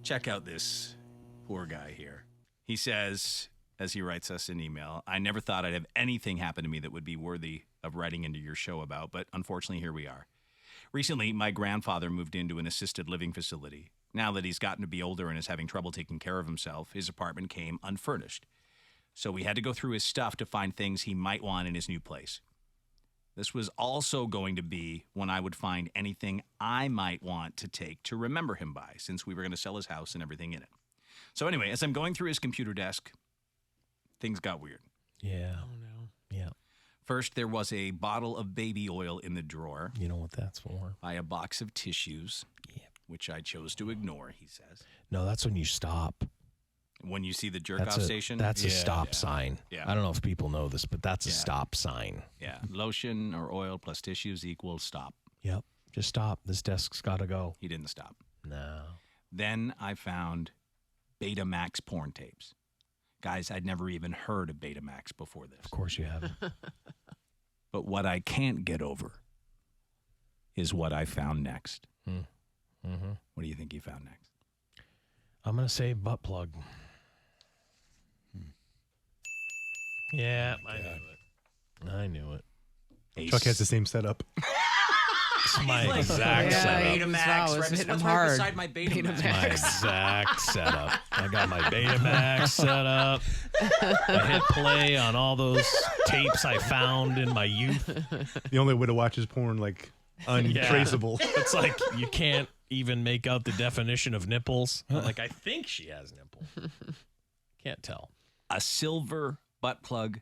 Check out this poor guy here. He says, as he writes us an email, I never thought I'd have anything happen to me that would be worthy of writing into your show about, but unfortunately, here we are. Recently, my grandfather moved into an assisted living facility. Now that he's gotten to be older and is having trouble taking care of himself, his apartment came unfurnished. So we had to go through his stuff to find things he might want in his new place. This was also going to be when I would find anything I might want to take to remember him by, since we were going to sell his house and everything in it. So anyway, as I'm going through his computer desk, things got weird. Yeah. Oh, no. Yeah. First, there was a bottle of baby oil in the drawer You know what that's for? by a box of tissues, Yeah. which I chose to ignore, he says. No, that's when you stop. When you see the jerk-off station? That's a stop sign. Yeah. I don't know if people know this, but that's a stop sign. Yeah, lotion or oil plus tissues equals stop. Yep. Just stop. This desk's got to go. He didn't stop. No. Then I found Betamax porn tapes. Guys, I'd never even heard of Betamax before this. Of course you haven't. But what I can't get over is what I found next. Mm-hmm. What do you think you found next? I'm going to say butt plug. Yeah, I knew it. I knew it. Ace. Chuck has the same setup. It's my Like, exact yeah, setup. he- Betamax, Wow, right, it's hitting what's him right hard. beside my Betamax? My exact setup. I got my Betamax set up. I hit play on all those tapes I found in my youth. The only way to watch his porn, like, untraceable. It's like you can't even make out the definition of nipples. Like, I think she has nipples. Can't tell. A silver butt plug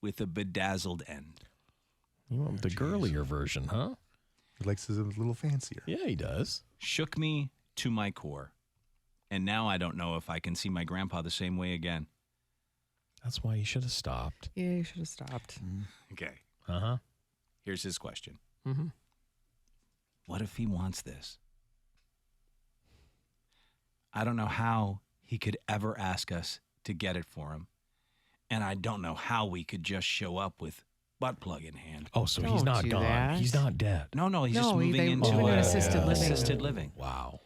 with a bedazzled end. You want the girlier version, huh? He likes his a little fancier. Yeah, he does. Shook me to my core. And now I don't know if I can see my grandpa the same way again. That's why you should have stopped. Yeah, you should have stopped. Okay, Uh-huh. here's his question. Mm-hmm. What if he wants this? I don't know how he could ever ask us to get it for him. And I don't know how we could just show up with butt plug in hand. Oh, so he's Don't not do gone. that. He's not dead. No, he's just No, moving they into moved into assisted living. assisted living. Wow.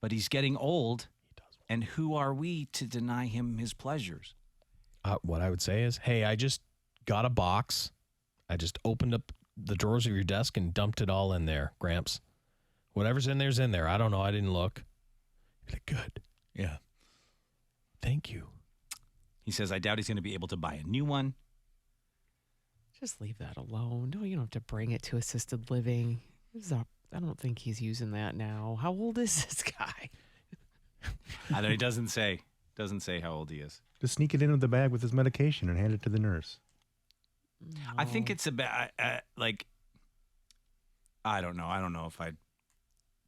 But he's getting old, and who are we to deny him his pleasures? What I would say is, hey, I just got a box. I just opened up the drawers of your desk and dumped it all in there, Gramps. Whatever's in there's in there. I don't know. I didn't look. You're like, good. Yeah. Thank you. He says, I doubt he's going to be able to buy a new one. Just leave that alone. No, you don't have to bring it to assisted living. I don't think he's using that now. How old is this guy? I know he doesn't say how old he is. Just sneak it into the bag with his medication and hand it to the nurse. I think it's about like, I don't know. I don't know if I'd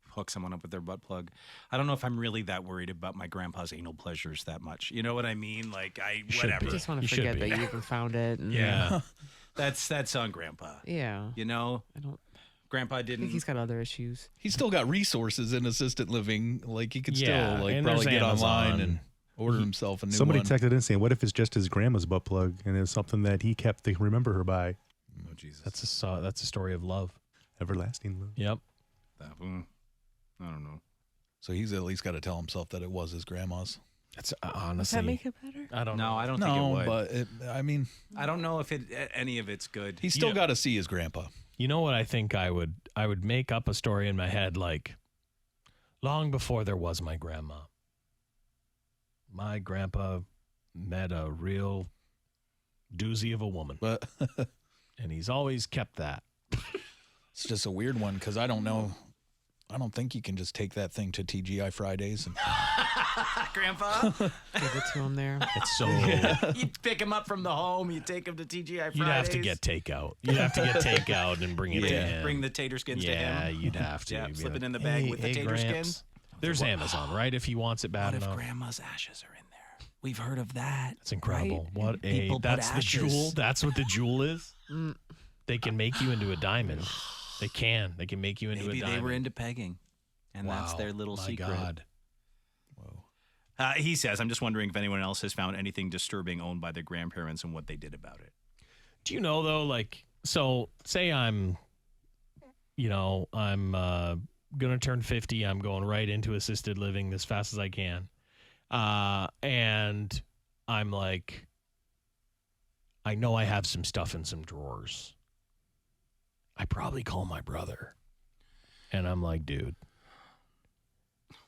hook someone up with their butt plug. I don't know if I'm really that worried about my grandpa's anal pleasures that much. You know what I mean? Like, should whatever. be. I just want You to should forget be. that you even found it. And Yeah. That's on Grandpa. Yeah. You know, I don't Grandpa think didn't. he's got other issues. He's still got resources in assisted living. Like, he could Yeah, still, like, and probably there's get online Amazon. and order himself a new Somebody one. texted in saying, what if it's just his grandma's butt plug and it's something that he kept to remember her by? Oh, Jesus. That's a story of love. Everlasting love. Yep. I don't know. So he's at least got to tell himself that it was his grandma's. That's Does honestly. that make it better? I don't No, know. I don't think it No, would. but I mean, I don't know if any of it's good. he's still Yeah. got to see his grandpa. You know what I think I would make up a story in my head like long before there was my grandma. My grandpa met a real doozy of a woman, But and he's always kept that. it's just a weird one because I don't know. I don't think you can just take that thing to TGI Fridays. And Grandpa, Give it to him there. It's so you pick him up from the home. You take him to TGI Fridays. you'd have to get takeout. You'd have to get takeout and bring it to him. Bring the tater skins to yeah, him. you'd have to. Yeah, You'd be slip it like, in the bag "Hey, with the hey, tater Gramps, skins." There's What- Amazon, right? If he wants it bad What if enough. Grandma's ashes are in there? We've heard of that. That's incredible. Right? What a People put that's the ashes. jewel. That's what the jewel is. They can make you into a diamond. They can. They can make you into Maybe a diamond. they were into pegging, and that's Wow, their little my secret. God. He says, I'm just wondering if anyone else has found anything disturbing owned by their grandparents and what they did about it. Do you know though, like, so say I'm going to turn 50. I'm going right into assisted living as fast as I can. And I'm like, I know I have some stuff in some drawers. I probably call my brother. And I'm like, dude,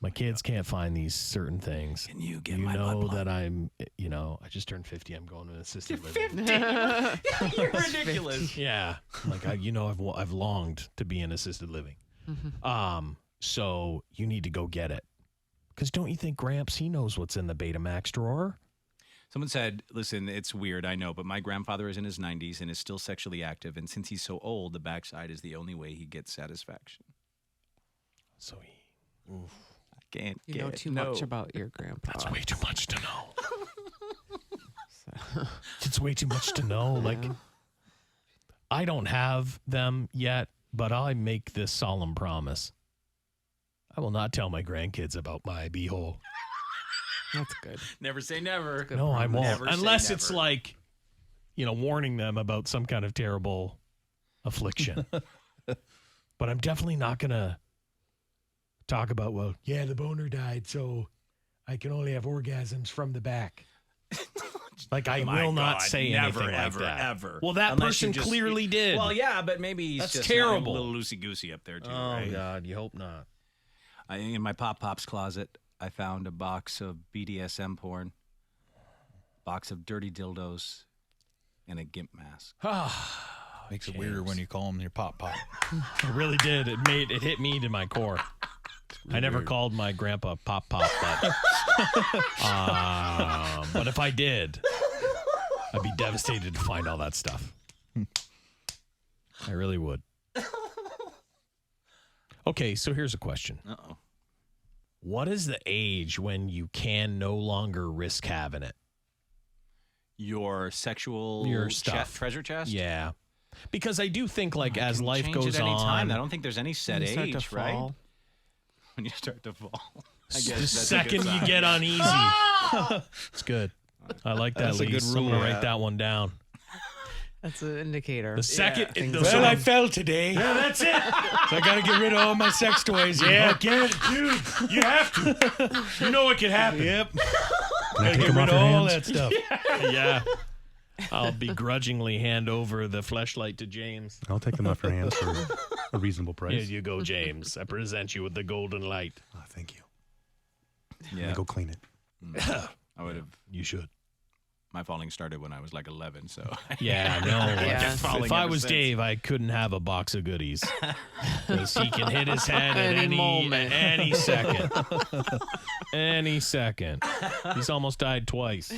my kids can't find these certain things. Can you get You my know butt plug? that I'm, I just turned 50. I'm going to an assisted living. 50. You're ridiculous. Yeah. Like, I've longed to be in assisted living. So you need to go get it. Because don't you think Gramps, he knows what's in the Betamax drawer? Someone said, listen, it's weird, I know, but my grandfather is in his 90s and is still sexually active. And since he's so old, the backside is the only way he gets satisfaction. So I can't You get know too much about your grandpa. that's way too much to know. So- It's way too much to know. Like, Yeah. I don't have them yet, but I make this solemn promise. I will not tell my grandkids about my beehole. That's good. Never say never. Good No, I won't. Never say Unless it's never. like, warning them about some kind of terrible affliction. But I'm definitely not going to talk about, the boner died, so I can only have orgasms from the back. Like, I My will not God, say never, anything ever, like that. ever. Well, that Unless you person just- clearly did. Well, yeah, but maybe he's That's just terrible. a little loosey-goosey up there, too, Oh, right? God, you hope not. In my Pop's closet, I found a box of BDSM porn, box of dirty dildos, and a GIMP mask. Makes it weirder when you call them your pop. It really did. It hit me to my core. I never called my grandpa Pop, but if I did, I'd be devastated to find all that stuff. I really would. Okay, so here's a question. Uh-oh. What is the age when you can no longer risk having it? Your sexual Your stuff. treasure chest? Yeah. Because I do think, like, I as can life change goes at any on, time. I don't think there's any set You start to age, right? fall. When you start to fall. I guess the that's a good second you sign. get uneasy. It's good. I like that, That's a Lise. good I'm going rule. to write that one down. That's an indicator. The second, Things the are second- done. fell today. yeah, that's it. So I got to get rid of all my sex toys. Yeah, get it, dude. You have to. You know what can happen. Yep. Can I Gotta take get them rid off of your all hands? that stuff. Yeah. I'll begrudgingly hand over the fleshlight to James. I'll take them off your hands for a reasonable Here price. you go, James. I present you with the golden light. Oh, thank you. Let Yeah. me go clean it. I would have. You should. My falling started when I was like 11, so. Yeah, no. Yeah. Kept falling If I ever was since. Dave, I couldn't have a box of goodies. Because he can hit his head at Any moment. any second. Any second. He's almost died twice.